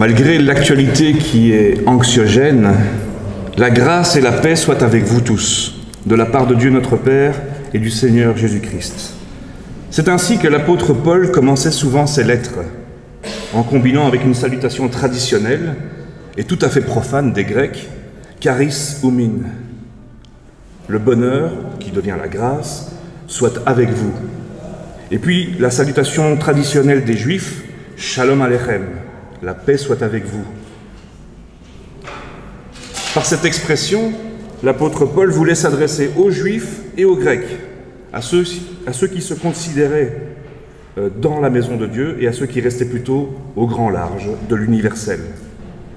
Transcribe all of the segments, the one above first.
Malgré l'actualité qui est anxiogène, la grâce et la paix soient avec vous tous, de la part de Dieu notre Père et du Seigneur Jésus-Christ. C'est ainsi que l'apôtre Paul commençait souvent ses lettres, en combinant avec une salutation traditionnelle et tout à fait profane des Grecs, charis oumin. Le bonheur, qui devient la grâce, soit avec vous. Et puis la salutation traditionnelle des Juifs, shalom aleichem, la paix soit avec vous. Par cette expression, l'apôtre Paul voulait s'adresser aux Juifs et aux Grecs, à ceux qui se considéraient dans la maison de Dieu et à ceux qui restaient plutôt au grand large de l'universel.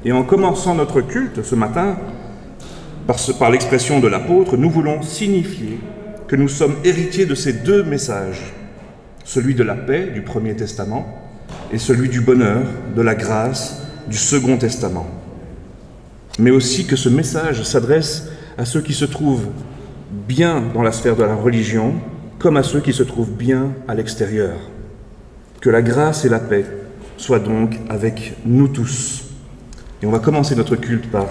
Et en commençant notre culte ce matin, par l'expression de l'apôtre, nous voulons signifier que nous sommes héritiers de ces deux messages, celui de la paix du Premier Testament et celui du bonheur, de la grâce du Second Testament. Mais aussi que ce message s'adresse à ceux qui se trouvent bien dans la sphère de la religion, comme à ceux qui se trouvent bien à l'extérieur. Que la grâce et la paix soient donc avec nous tous. Et on va commencer notre culte par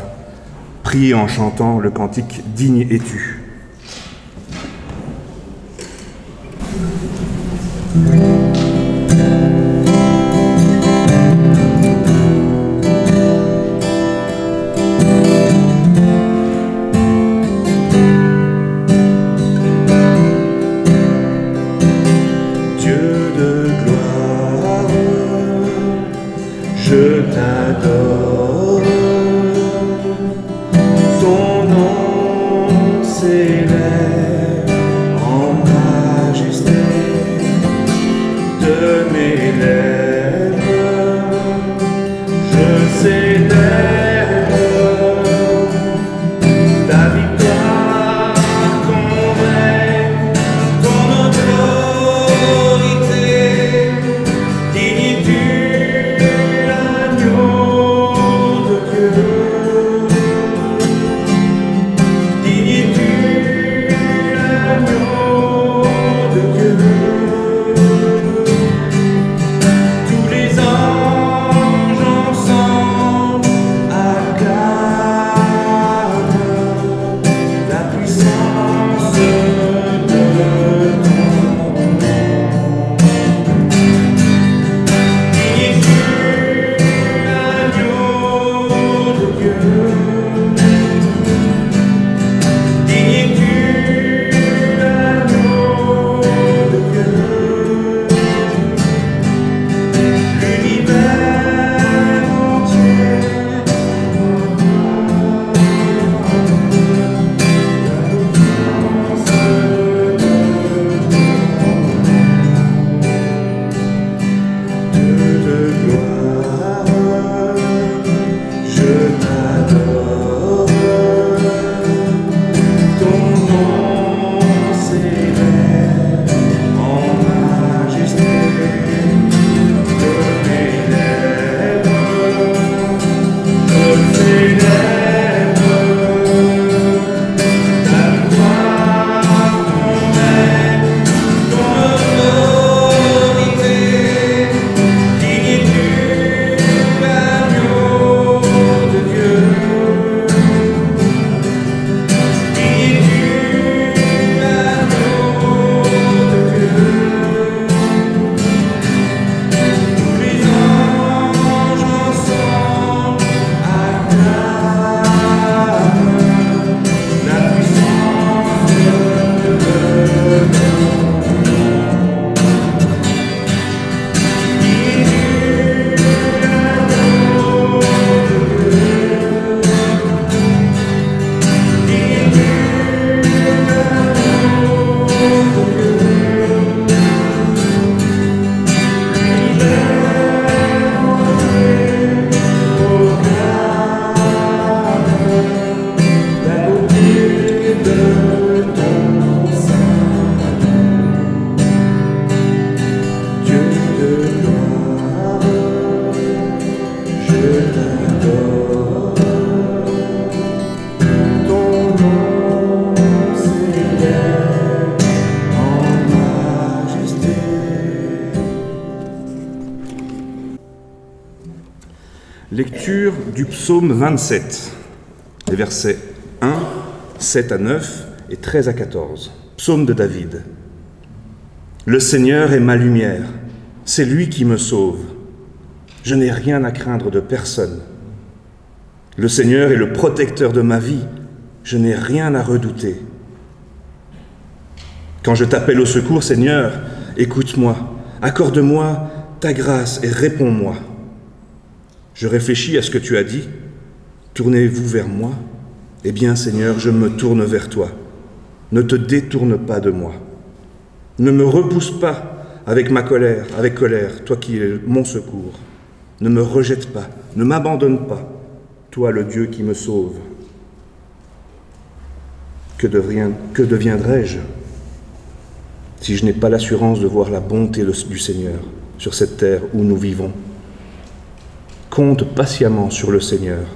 prier en chantant le cantique « Digne es-tu ». Ton nom, c'est Lecture du psaume 27, les versets 1, 7 à 9 et 13 à 14. Psaume de David. Le Seigneur est ma lumière, c'est lui qui me sauve. Je n'ai rien à craindre de personne. Le Seigneur est le protecteur de ma vie, je n'ai rien à redouter. Quand je t'appelle au secours, Seigneur, écoute-moi, accorde-moi ta grâce et réponds-moi. Je réfléchis à ce que tu as dit. Tournez-vous vers moi. Eh bien, Seigneur, je me tourne vers toi. Ne te détourne pas de moi. Ne me repousse pas avec colère, toi qui es mon secours. Ne me rejette pas, ne m'abandonne pas, toi le Dieu qui me sauve. Que deviendrai-je si je n'ai pas l'assurance de voir la bonté du Seigneur sur cette terre où nous vivons? Compte patiemment sur le Seigneur.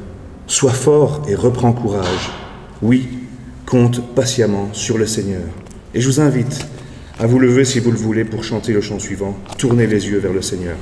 Sois fort et reprends courage. Oui, compte patiemment sur le Seigneur. Et je vous invite à vous lever si vous le voulez pour chanter le chant suivant. Tournez les yeux vers le Seigneur.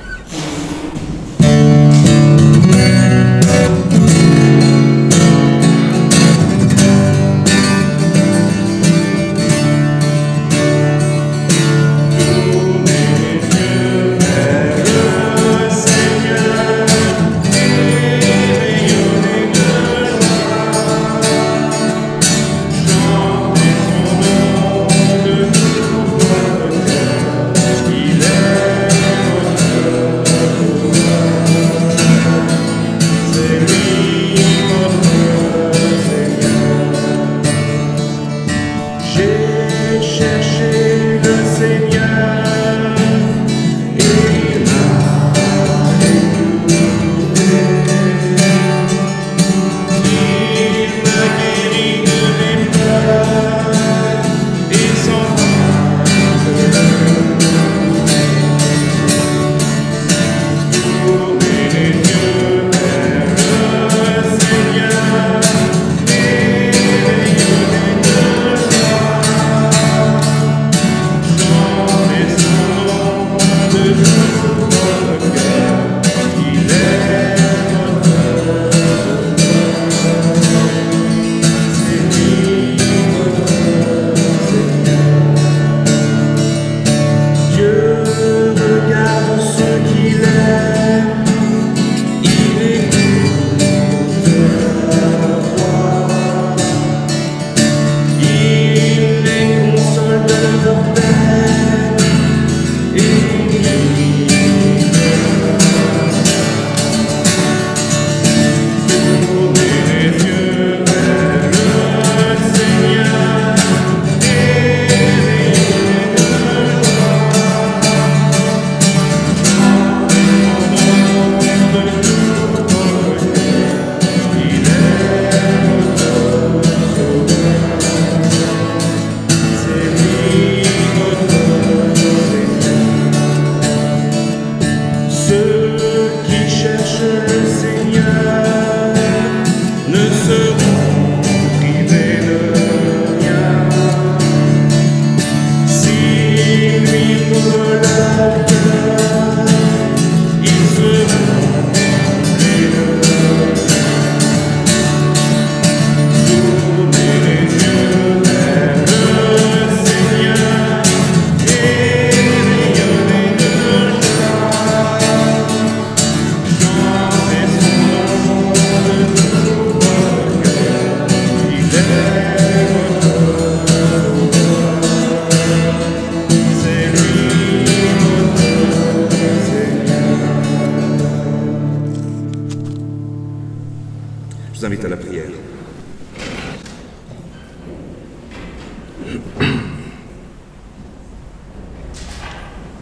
Je vous invite à la prière.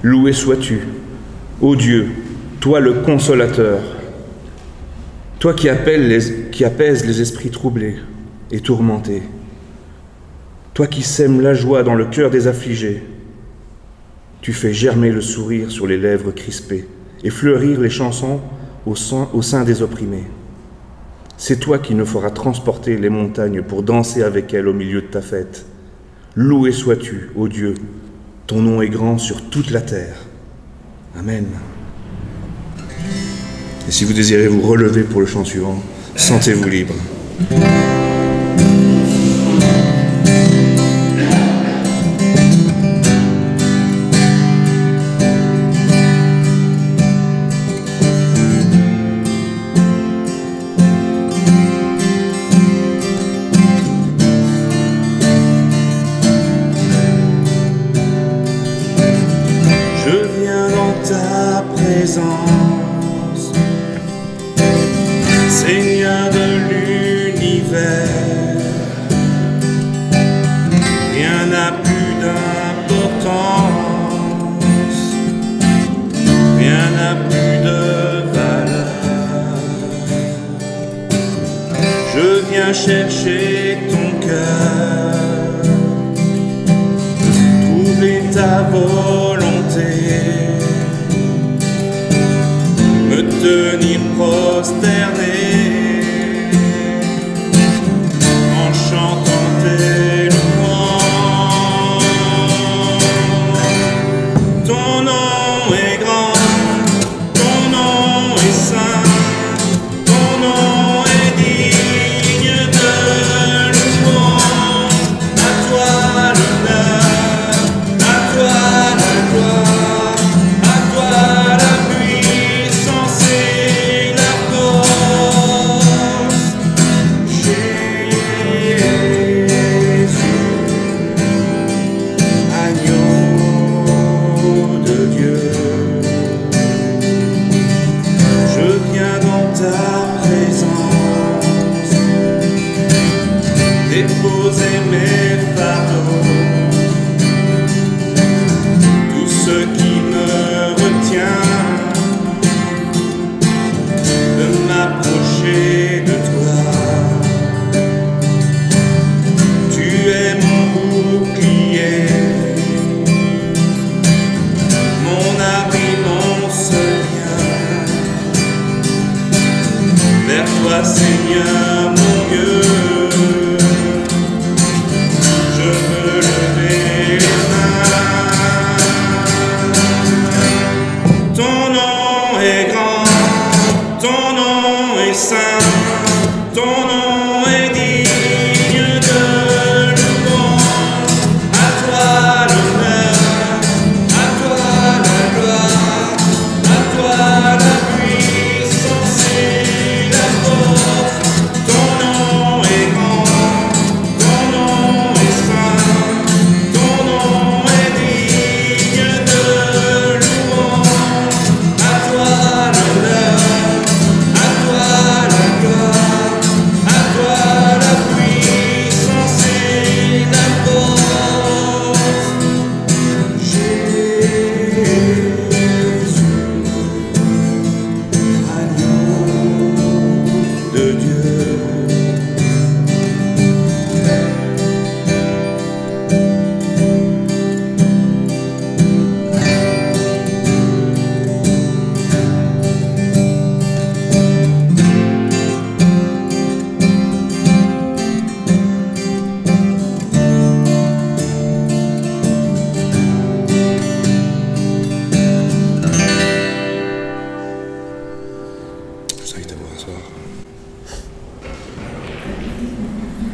Loué sois-tu, ô Dieu, toi le consolateur, toi qui apaises les esprits troublés et tourmentés, toi qui sèmes la joie dans le cœur des affligés. Tu fais germer le sourire sur les lèvres crispées et fleurir les chansons au sein des opprimés. C'est toi qui nous feras transporter les montagnes pour danser avec elles au milieu de ta fête. Loué sois-tu, ô Dieu, ton nom est grand sur toute la terre. Amen. Et si vous désirez vous relever pour le chant suivant, sentez-vous libre. Seigneur de l'univers, rien n'a plus d'importance, rien n'a plus de valeur. Je viens chercher ton cœur, trouver ta volonté, me tenir prosterné en chantant tes louanges. Ton nom est grand, ton nom est saint, ton nom est digne de louange. À toi l'honneur, à toi la gloire, à toi la puissance et la force. Jésus, agneau de Dieu, je viens dans ta présence, déposer mes fardeaux, tout ce qui me retient de m'approcher de toi. Tu es mon bouclier, mon abri, mon seul lien. Vers toi, Seigneur, mon Dieu, je veux lever les mains. Ton nom est grand, ton nom est saint, ton nom est digne de louange. À toi l'honneur, à toi la gloire, à toi la puissance et la force. Ton nom est grand, ton nom est saint, ton nom est digne de louange. À toi l'honneur, à toi la gloire, à toi la puissance et la force. Jésus, agneau de Dieu. Je vous invite à vous rasseoir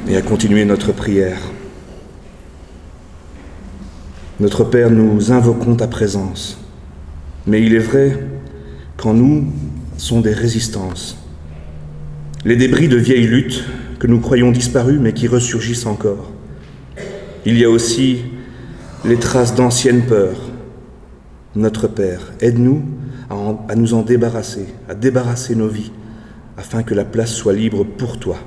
et à continuer notre prière. Notre Père, nous invoquons ta présence, mais il est vrai qu'en nous sont des résistances, les débris de vieilles luttes que nous croyons disparues mais qui ressurgissent encore. Il y a aussi les traces d'anciennes peurs. Notre Père, aide-nous à nous en débarrasser, à débarrasser nos vies, afin que la place soit libre pour toi.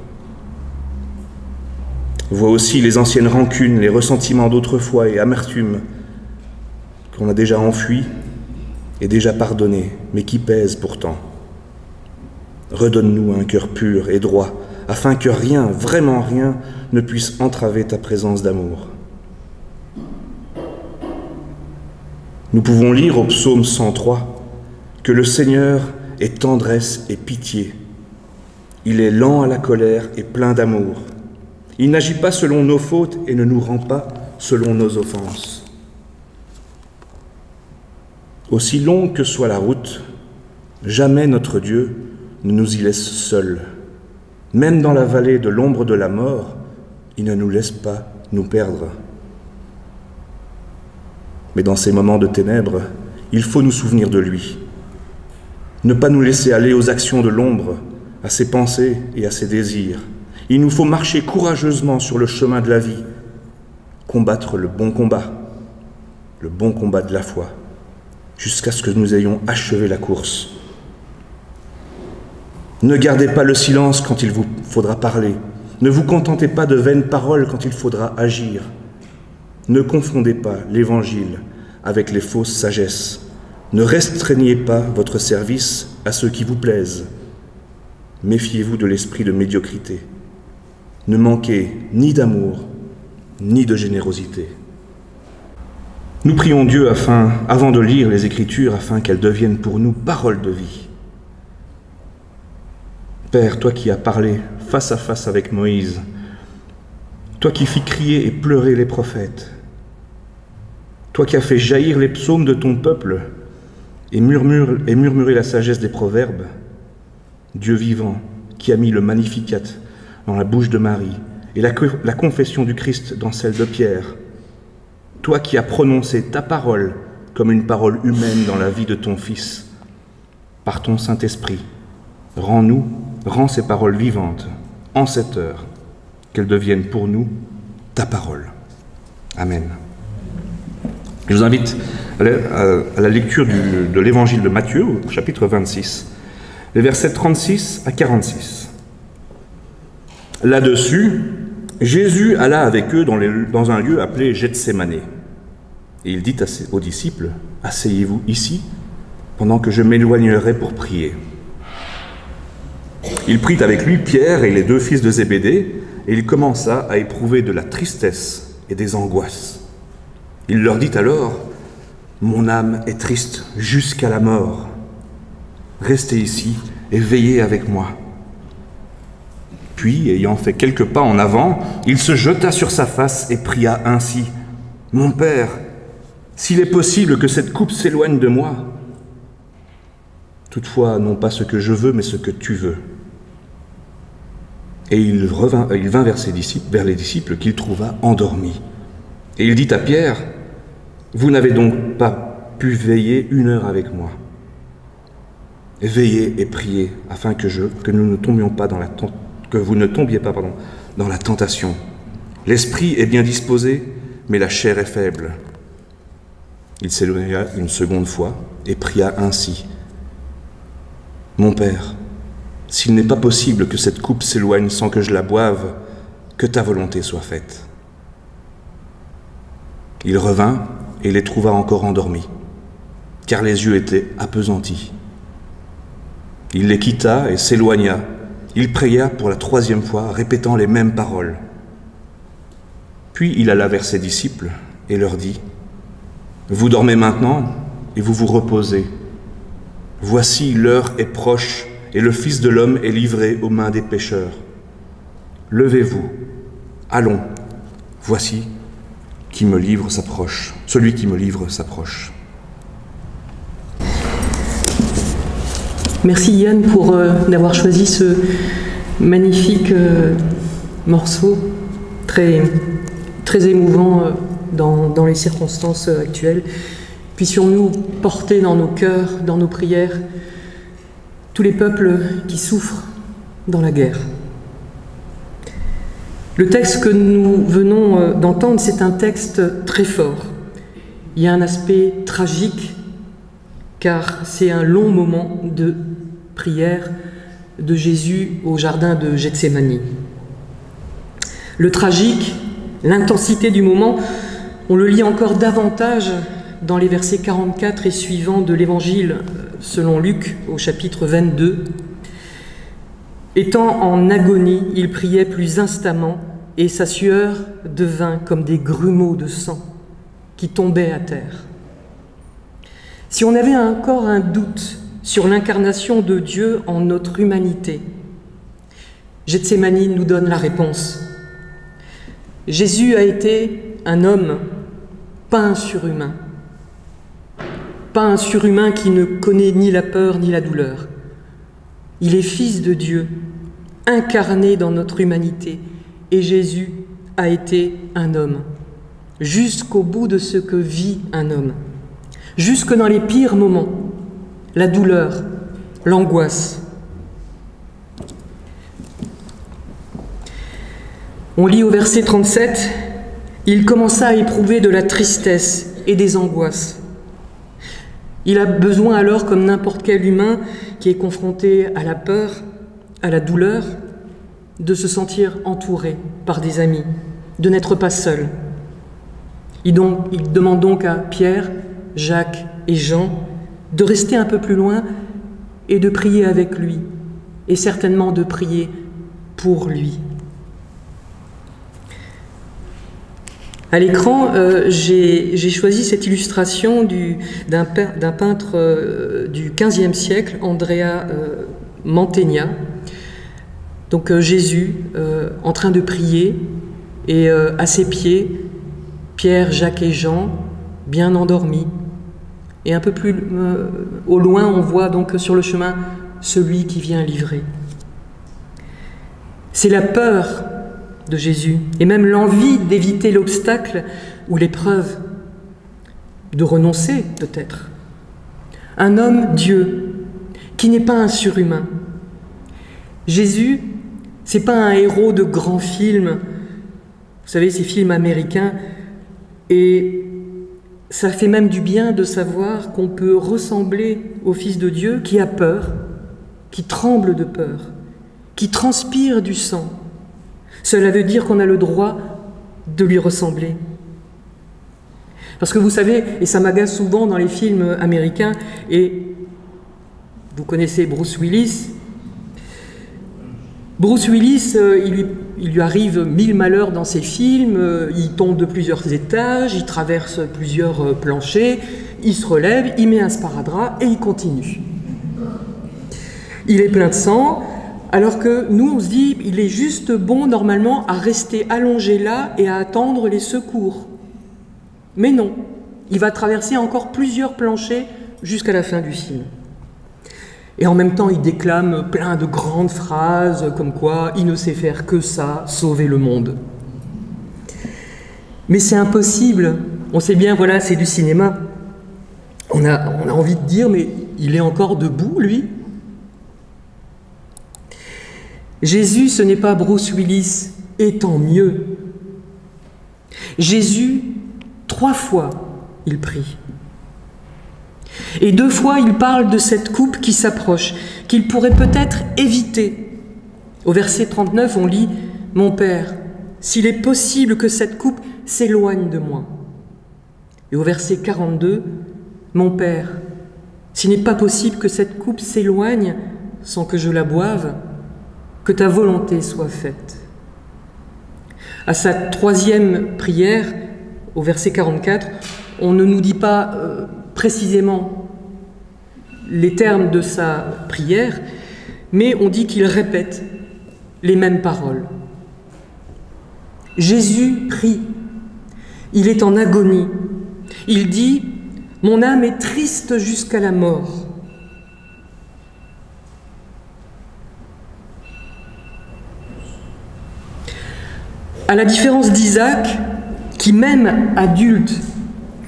Vois aussi les anciennes rancunes, les ressentiments d'autrefois et amertumes qu'on a déjà enfuis et déjà pardonnés, mais qui pèsent pourtant. Redonne-nous un cœur pur et droit, afin que rien, vraiment rien, ne puisse entraver ta présence d'amour. Nous pouvons lire au psaume 103 que le Seigneur est tendresse et pitié. Il est lent à la colère et plein d'amour. Il n'agit pas selon nos fautes et ne nous rend pas selon nos offenses. Aussi longue que soit la route, Jamais notre Dieu ne nous y laisse seuls. Même dans la vallée de l'ombre de la mort, il ne nous laisse pas nous perdre. Mais dans ces moments de ténèbres, il faut nous souvenir de lui. Ne pas nous laisser aller aux actions de l'ombre, à ses pensées et à ses désirs. Il nous faut marcher courageusement sur le chemin de la vie, combattre le bon combat de la foi, jusqu'à ce que nous ayons achevé la course. Ne gardez pas le silence quand il vous faudra parler. Ne vous contentez pas de vaines paroles quand il faudra agir. Ne confondez pas l'Évangile avec les fausses sagesses. Ne restreignez pas votre service à ceux qui vous plaisent. Méfiez-vous de l'esprit de médiocrité. Ne manquez ni d'amour, ni de générosité. Nous prions Dieu avant de lire les Écritures, afin qu'elles deviennent pour nous paroles de vie. Père, toi qui as parlé face à face avec Moïse, toi qui fis crier et pleurer les prophètes, toi qui as fait jaillir les psaumes de ton peuple et murmurer la sagesse des proverbes, Dieu vivant, qui a mis le Magnificat dans la bouche de Marie et la confession du Christ dans celle de Pierre, toi qui as prononcé ta parole comme une parole humaine dans la vie de ton Fils, par ton Saint-Esprit, rends ces paroles vivantes en cette heure, qu'elles deviennent pour nous ta parole. Amen. Je vous invite à la lecture de l'évangile de Matthieu, au chapitre 26, les versets 36 à 46. Là-dessus, Jésus alla avec eux dans un lieu appelé Gethsémané. Et il dit aux disciples, « Asseyez-vous ici, pendant que je m'éloignerai pour prier. » Il prit avec lui Pierre et les 2 fils de Zébédée, et il commença à éprouver de la tristesse et des angoisses. Il leur dit alors, « Mon âme est triste jusqu'à la mort. Restez ici et veillez avec moi. » Puis, ayant fait quelques pas en avant, il se jeta sur sa face et pria ainsi, « Mon Père, s'il est possible que cette coupe s'éloigne de moi. Toutefois, non pas ce que je veux, mais ce que tu veux. » Et il vint vers les disciples qu'il trouva endormis. Et il dit à Pierre, « Vous n'avez donc pas pu veiller 1 heure avec moi. Veillez et priez, afin que nous ne tombions pas que vous ne tombiez pas dans la tentation. L'esprit est bien disposé, mais la chair est faible. » Il s'éloigna une seconde fois et pria ainsi, « Mon Père, s'il n'est pas possible que cette coupe s'éloigne sans que je la boive, que ta volonté soit faite. » Il revint et les trouva encore endormis, car les yeux étaient appesantis. Il les quitta et s'éloigna. Il pria pour la 3e fois, répétant les mêmes paroles. Puis il alla vers ses disciples et leur dit, « Vous dormez maintenant et vous vous reposez. Voici l'heure est proche et le Fils de l'homme est livré aux mains des pécheurs. Levez-vous, allons, voici celui qui me livre s'approche. » Merci Yann pour d'avoir choisi ce magnifique morceau, très, très émouvant dans les circonstances actuelles. Puissions-nous porter dans nos cœurs, dans nos prières, tous les peuples qui souffrent dans la guerre. Le texte que nous venons d'entendre, c'est un texte très fort. Il y a un aspect tragique, car c'est un long moment de prière de Jésus au jardin de Gethsémani. Le tragique, l'intensité du moment, on le lit encore davantage dans les versets 44 et suivants de l'Évangile selon Luc au chapitre 22. Étant en agonie, il priait plus instamment et sa sueur devint comme des grumeaux de sang qui tombaient à terre. Si on avait encore un doute sur l'incarnation de Dieu en notre humanité, Gethsémani nous donne la réponse. Jésus a été un homme, pas un surhumain. pas un surhumain qui ne connaît ni la peur ni la douleur. Il est fils de Dieu, incarné dans notre humanité, et Jésus a été un homme, jusqu'au bout de ce que vit un homme, jusque dans les pires moments, la douleur, l'angoisse. On lit au verset 37, « Il commença à éprouver de la tristesse et des angoisses. » Il a besoin alors, comme n'importe quel humain qui est confronté à la peur, à la douleur, de se sentir entouré par des amis, de n'être pas seul. Il demande donc à Pierre, Jacques et Jean de rester un peu plus loin et de prier avec lui, et certainement de prier pour lui. À l'écran, j'ai choisi cette illustration d'un peintre du XVe siècle, Andrea Mantegna. Donc Jésus en train de prier, et à ses pieds, Pierre, Jacques et Jean, bien endormis. Et un peu plus au loin, on voit donc sur le chemin celui qui vient livrer. C'est la peur de Jésus, et même l'envie d'éviter l'obstacle ou l'épreuve, de renoncer peut-être. Un homme Dieu, qui n'est pas un surhumain. Jésus, c'est pas un héros de grands films, vous savez, ces films américains, et ça fait même du bien de savoir qu'on peut ressembler au Fils de Dieu qui a peur, qui tremble de peur, qui transpire du sang. Cela veut dire qu'on a le droit de lui ressembler. Parce que vous savez, et ça m'agace souvent dans les films américains, et vous connaissez Bruce Willis. Bruce Willis, il lui arrive 1000 malheurs dans ses films, il tombe de plusieurs étages, il traverse plusieurs planchers, il se relève, il met un sparadrap et il continue. Il est plein de sang, alors que nous, on se dit, il est juste bon, normalement, à rester allongé là et à attendre les secours. Mais non, il va traverser encore plusieurs planchers jusqu'à la fin du film. Et en même temps, il déclame plein de grandes phrases, comme quoi il ne sait faire que ça, sauver le monde. Mais c'est impossible. On sait bien, voilà, c'est du cinéma. On a envie de dire, mais il est encore debout, lui ? Jésus, ce n'est pas Bruce Willis, et tant mieux. Jésus, 3 fois, il prie. Et 2 fois, il parle de cette coupe qui s'approche, qu'il pourrait peut-être éviter. Au verset 39, on lit « Mon Père, s'il est possible que cette coupe s'éloigne de moi. » Et au verset 42, « Mon Père, s'il n'est pas possible que cette coupe s'éloigne sans que je la boive, que ta volonté soit faite. » À sa 3e prière, au verset 44, on ne nous dit pas précisément les termes de sa prière, mais on dit qu'il répète les mêmes paroles. Jésus prie, il est en agonie. Il dit « Mon âme est triste jusqu'à la mort. » À la différence d'Isaac, qui même adulte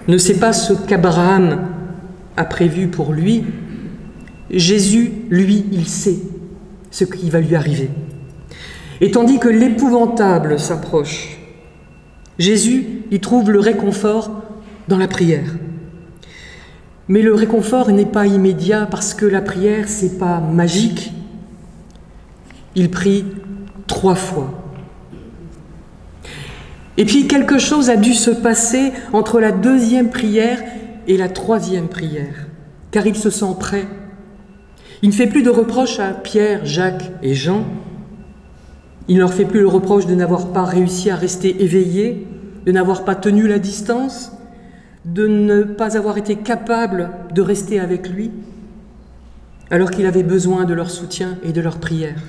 ne sait pas ce qu'Abraham a prévu pour lui, Jésus, lui, il sait ce qui va lui arriver. Et tandis que l'épouvantable s'approche, Jésus y trouve le réconfort dans la prière. Mais le réconfort n'est pas immédiat parce que la prière, c'est pas magique. Il prie 3 fois. Et puis quelque chose a dû se passer entre la 2e prière et la 3e prière, car il se sent prêt. Il ne fait plus de reproches à Pierre, Jacques et Jean. Il ne leur fait plus le reproche de n'avoir pas réussi à rester éveillés, de n'avoir pas tenu la distance, de ne pas avoir été capable de rester avec lui, alors qu'il avait besoin de leur soutien et de leur prière.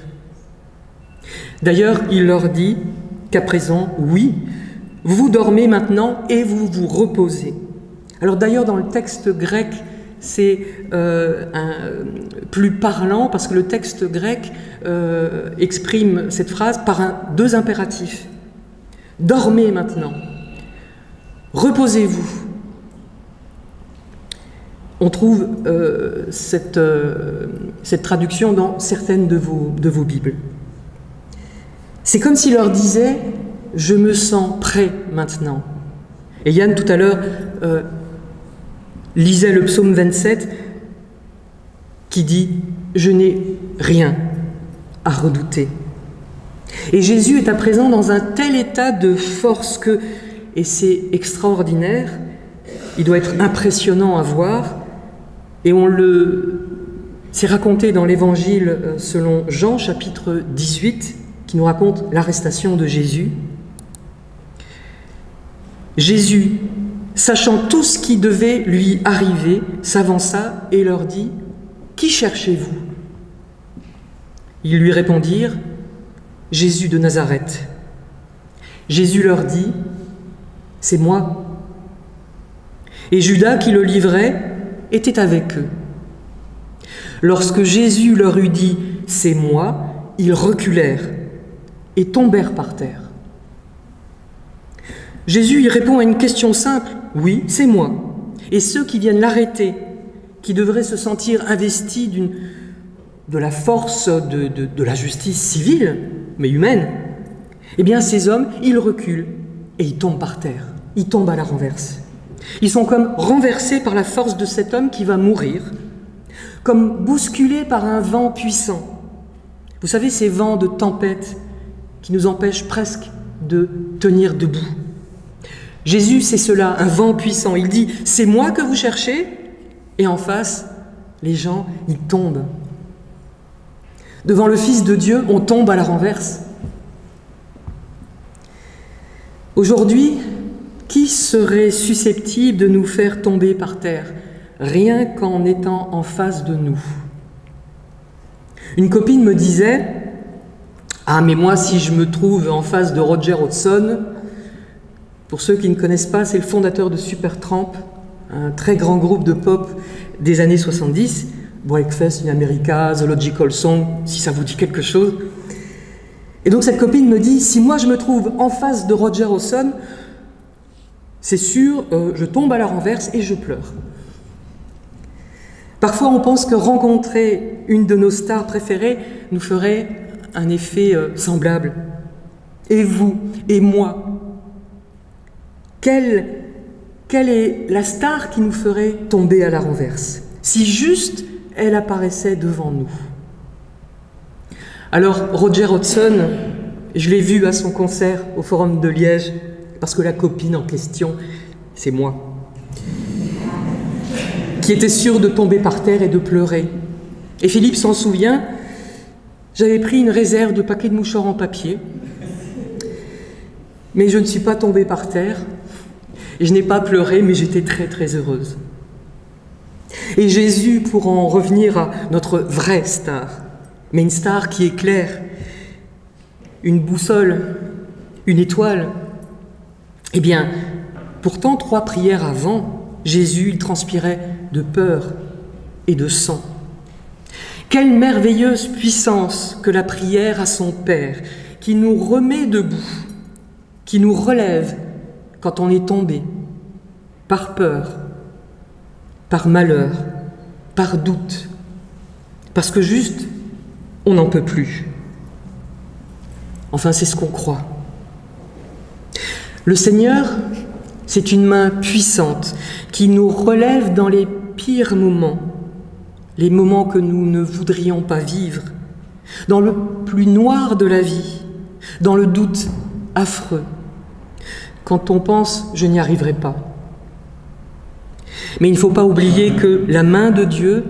D'ailleurs, il leur dit qu'à présent, oui, vous dormez maintenant et vous vous reposez. Alors d'ailleurs, dans le texte grec, c'est plus parlant parce que le texte grec exprime cette phrase par deux impératifs. Dormez maintenant, reposez-vous. On trouve cette traduction dans certaines de vos Bibles. C'est comme s'il leur disait « Je me sens prêt maintenant ». Et Yann, tout à l'heure, lisait le psaume 27 qui dit « Je n'ai rien à redouter ». Et Jésus est à présent dans un tel état de force que, et c'est extraordinaire, il doit être impressionnant à voir, et c'est raconté dans l'Évangile selon Jean, chapitre 18, qui nous raconte l'arrestation de Jésus. Jésus, sachant tout ce qui devait lui arriver, s'avança et leur dit « Qui cherchez-vous » Ils lui répondirent « Jésus de Nazareth ». Jésus leur dit « C'est moi ». Et Judas, qui le livrait, était avec eux. Lorsque Jésus leur eut dit « C'est moi », ils reculèrent et tombèrent par terre. Jésus y répond à une question simple, « Oui, c'est moi ». Et ceux qui viennent l'arrêter, qui devraient se sentir investis de la force de la justice civile, mais humaine, eh bien ces hommes, ils reculent et ils tombent par terre, ils tombent à la renverse. Ils sont comme renversés par la force de cet homme qui va mourir, comme bousculés par un vent puissant. Vous savez, ces vents de tempête qui nous empêchent presque de tenir debout. Jésus, c'est cela, un vent puissant. Il dit, c'est moi que vous cherchez, et en face, les gens, ils tombent. Devant le Fils de Dieu, on tombe à la renverse. Aujourd'hui, qui serait susceptible de nous faire tomber par terre, rien qu'en étant en face de nous? Une copine me disait « Ah, mais moi, si je me trouve en face de Roger Hodgson, pour ceux qui ne connaissent pas, c'est le fondateur de Supertramp, un très grand groupe de pop des années 70, Breakfast in America, The Logical Song, si ça vous dit quelque chose. Et donc cette copine me dit, si moi je me trouve en face de Roger Hodgson, c'est sûr, je tombe à la renverse et je pleure. Parfois on pense que rencontrer une de nos stars préférées nous ferait un effet semblable. Et vous, et moi, quelle est la star qui nous ferait tomber à la renverse, si juste elle apparaissait devant nous? Alors, Roger Hodgson, je l'ai vu à son concert au Forum de Liège, parce que la copine en question, c'est moi, qui était sûre de tomber par terre et de pleurer. Et Philippe s'en souvient, j'avais pris une réserve de paquets de mouchoirs en papier, mais je ne suis pas tombée par terre, et je n'ai pas pleuré, mais j'étais très très heureuse. Et Jésus, pour en revenir à notre vraie star, mais une star qui éclaire, une boussole, une étoile, eh bien, pourtant 3 prières avant, Jésus, il transpirait de peur et de sang. Quelle merveilleuse puissance que la prière à son Père, qui nous remet debout, qui nous relève quand on est tombé, par peur, par malheur, par doute, parce que juste, on n'en peut plus. Enfin, c'est ce qu'on croit. Le Seigneur, c'est une main puissante qui nous relève dans les pires moments, les moments que nous ne voudrions pas vivre, dans le plus noir de la vie, dans le doute affreux, quand on pense « je n'y arriverai pas ». Mais il ne faut pas oublier que la main de Dieu,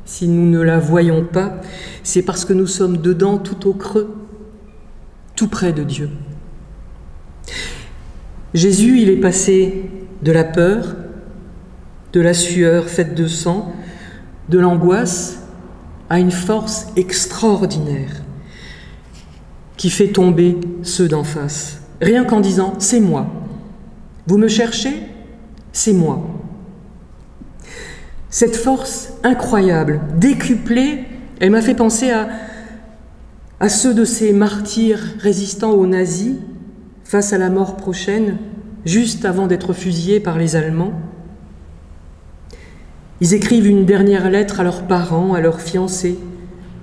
si nous ne la voyons pas, c'est parce que nous sommes dedans tout au creux, tout près de Dieu. Jésus, il est passé de la peur, de la sueur faite de sang, de l'angoisse, à une force extraordinaire qui fait tomber ceux d'en face. Rien qu'en disant « c'est moi ». Vous me cherchez ? C'est moi. Cette force incroyable, décuplée, elle m'a fait penser à ceux de ces martyrs résistant aux nazis face à la mort prochaine, juste avant d'être fusillés par les Allemands. Ils écrivent une dernière lettre à leurs parents, à leurs fiancés,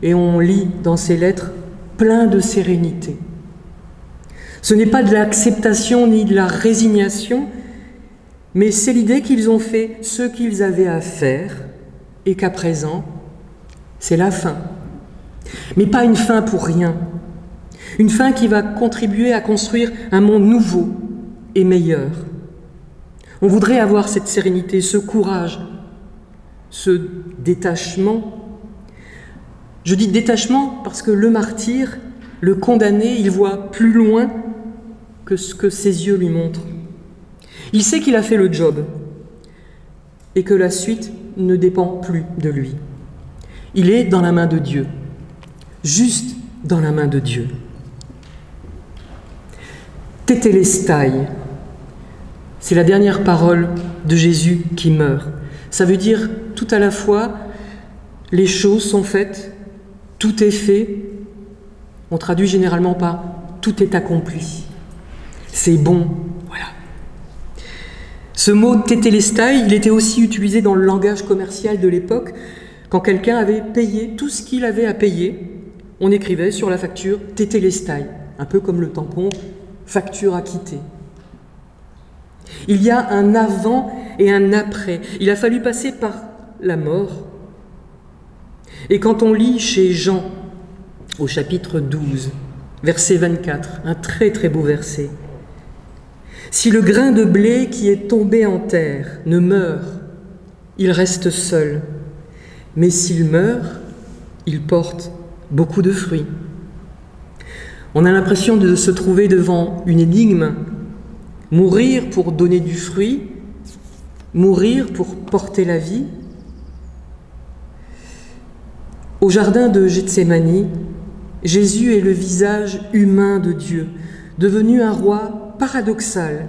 et on lit dans ces lettres plein de sérénité. Ce n'est pas de l'acceptation ni de la résignation, mais c'est l'idée qu'ils ont fait ce qu'ils avaient à faire et qu'à présent, c'est la fin. Mais pas une fin pour rien. Une fin qui va contribuer à construire un monde nouveau et meilleur. On voudrait avoir cette sérénité, ce courage, ce détachement. Je dis détachement parce que le martyr, le condamné, il voit plus loin que ce que ses yeux lui montrent. Il sait qu'il a fait le job et que la suite ne dépend plus de lui. Il est dans la main de Dieu, juste dans la main de Dieu. Tétélestai, c'est la dernière parole de Jésus qui meurt. Ça veut dire tout à la fois, les choses sont faites, tout est fait. On traduit généralement par tout est accompli. C'est bon, voilà. Ce mot tétélestai, il était aussi utilisé dans le langage commercial de l'époque. Quand quelqu'un avait payé tout ce qu'il avait à payer, on écrivait sur la facture tétélestai, un peu comme le tampon facture acquittée. Il y a un avant et un après. Il a fallu passer par la mort. Et quand on lit chez Jean, au chapitre 12, verset 24, un très très beau verset. « Si le grain de blé qui est tombé en terre ne meurt, il reste seul. Mais s'il meurt, il porte beaucoup de fruits. » On a l'impression de se trouver devant une énigme. Mourir pour donner du fruit, mourir pour porter la vie. Au jardin de Gethsémani, Jésus est le visage humain de Dieu, devenu un roi paradoxal.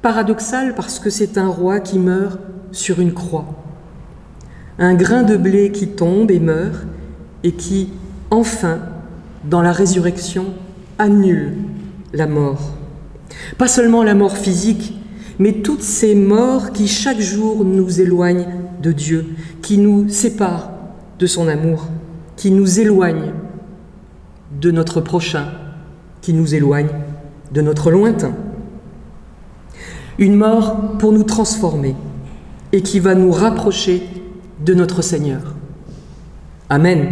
Paradoxal parce que c'est un roi qui meurt sur une croix. Un grain de blé qui tombe et meurt et qui, enfin, dans la résurrection, annule la mort. Pas seulement la mort physique, mais toutes ces morts qui chaque jour nous éloignent de Dieu, qui nous séparent de son amour, qui nous éloignent de notre prochain, qui nous éloignent de notre lointain. Une mort pour nous transformer et qui va nous rapprocher de notre Seigneur. Amen.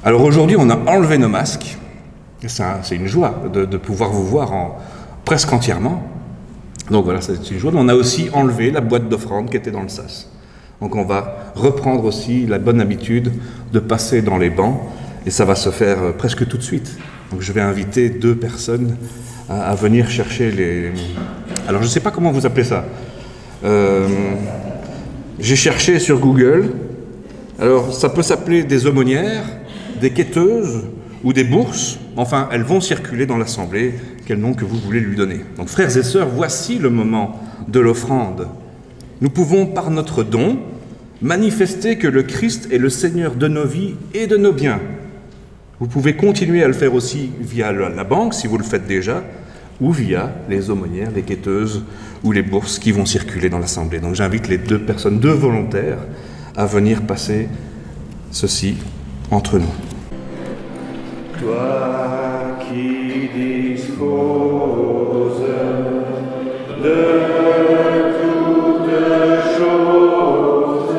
Alors aujourd'hui, on a enlevé nos masques. C'est une joie de pouvoir vous voir presque entièrement. Donc voilà, c'est une joie. Mais on a aussi enlevé la boîte d'offrande qui était dans le sas. Donc on va reprendre aussi la bonne habitude de passer dans les bancs. Et ça va se faire presque tout de suite. Donc je vais inviter 2 personnes à venir chercher les... Alors je ne sais pas comment vous appelez ça. J'ai cherché sur Google. Alors ça peut s'appeler des aumônières, des quêteuses ou des bourses. Enfin, elles vont circuler dans l'assemblée, quel nom que vous voulez lui donner. Donc frères et sœurs, voici le moment de l'offrande. Nous pouvons par notre don manifester que le Christ est le Seigneur de nos vies et de nos biens. Vous pouvez continuer à le faire aussi via la banque, si vous le faites déjà, ou via les aumônières, les quêteuses ou les bourses qui vont circuler dans l'assemblée. Donc j'invite les 2 personnes, 2 volontaires, à venir passer ceci entre nous. Toi qui disposes de toutes choses,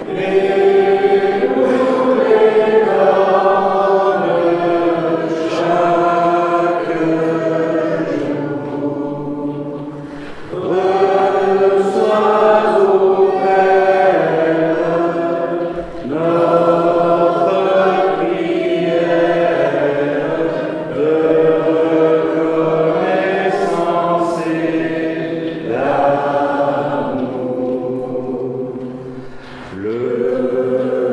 et nous les donnes chaque jour. Reçois, ô Père, notre prière de reconnaissance et d'amour. Le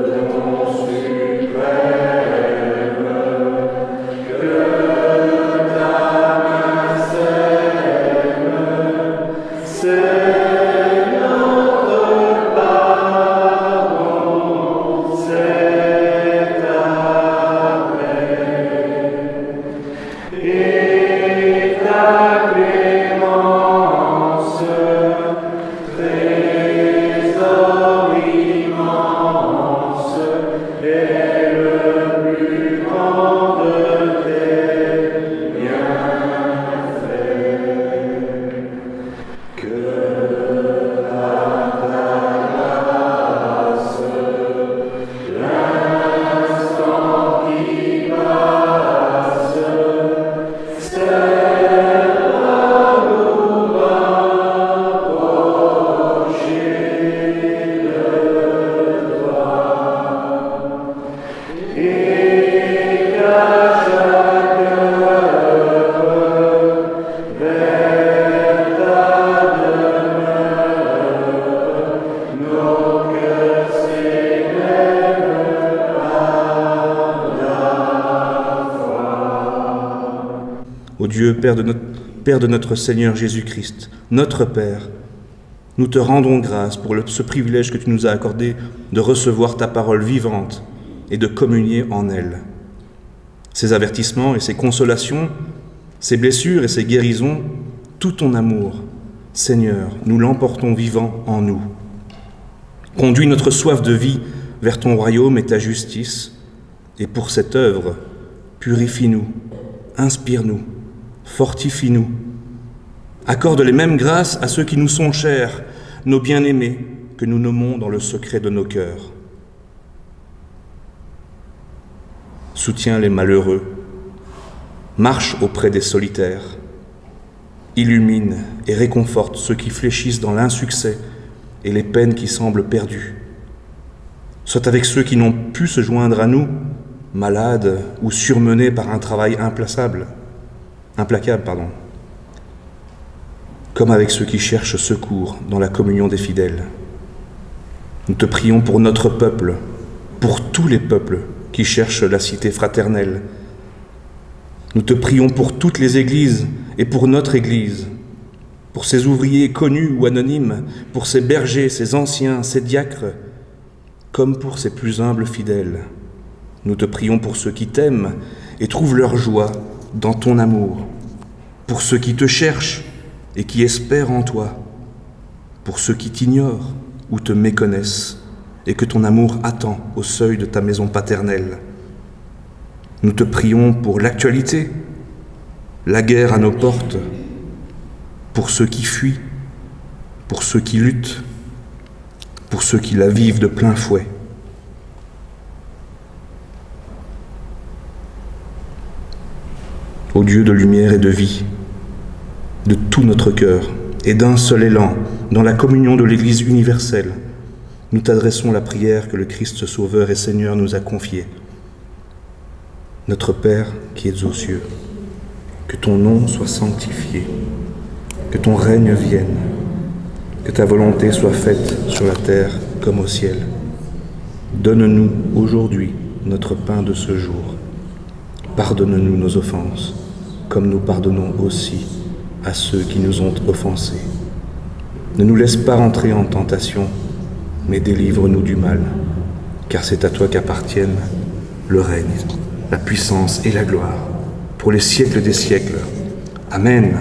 don suprême que ta main sème, c'est notre pardon, c'est ta paix et ta clémence, trésor immense, est le plus grand de tes bienfaits. Que par ta grâce, l'instant qui passe, serve à nous rapprocher de toi, et qu'à chaque heure, vers ta demeure, nos cœurs s'élèvent à la foi. Ô Dieu, Père de notre Seigneur Jésus-Christ, notre Père, nous te rendons grâce pour ce privilège que tu nous as accordé de recevoir ta parole vivante et de communier en elle. Ces avertissements et ces consolations, ces blessures et ces guérisons, tout ton amour, Seigneur, nous l'emportons vivant en nous. Conduis notre soif de vie vers ton royaume et ta justice, et pour cette œuvre, purifie-nous, inspire-nous, fortifie-nous. Accorde les mêmes grâces à ceux qui nous sont chers, nos bien-aimés, que nous nommons dans le secret de nos cœurs. Soutiens les malheureux, marche auprès des solitaires, illumine et réconforte ceux qui fléchissent dans l'insuccès et les peines qui semblent perdues. Sois avec ceux qui n'ont pu se joindre à nous, malades ou surmenés par un travail implacable, comme avec ceux qui cherchent secours dans la communion des fidèles. Nous te prions pour notre peuple, pour tous les peuples qui cherchent la cité fraternelle. Nous te prions pour toutes les églises et pour notre Église, pour ces ouvriers connus ou anonymes, pour ces bergers, ces anciens, ces diacres, comme pour ces plus humbles fidèles. Nous te prions pour ceux qui t'aiment et trouvent leur joie dans ton amour, pour ceux qui te cherchent et qui espèrent en toi, pour ceux qui t'ignorent ou te méconnaissent et que ton amour attend au seuil de ta maison paternelle. Nous te prions pour l'actualité, la guerre à nos portes, pour ceux qui fuient, pour ceux qui luttent, pour ceux qui la vivent de plein fouet. Ô Dieu de lumière et de vie, de tout notre cœur et d'un seul élan, dans la communion de l'Église universelle, nous t'adressons la prière que le Christ Sauveur et Seigneur nous a confiée. Notre Père qui es aux cieux, que ton nom soit sanctifié, que ton règne vienne, que ta volonté soit faite sur la terre comme au ciel. Donne-nous aujourd'hui notre pain de ce jour. Pardonne-nous nos offenses, comme nous pardonnons aussi à ceux qui nous ont offensés. Ne nous laisse pas entrer en tentation, mais délivre-nous du mal, car c'est à toi qu'appartiennent le règne, la puissance et la gloire, pour les siècles des siècles. Amen.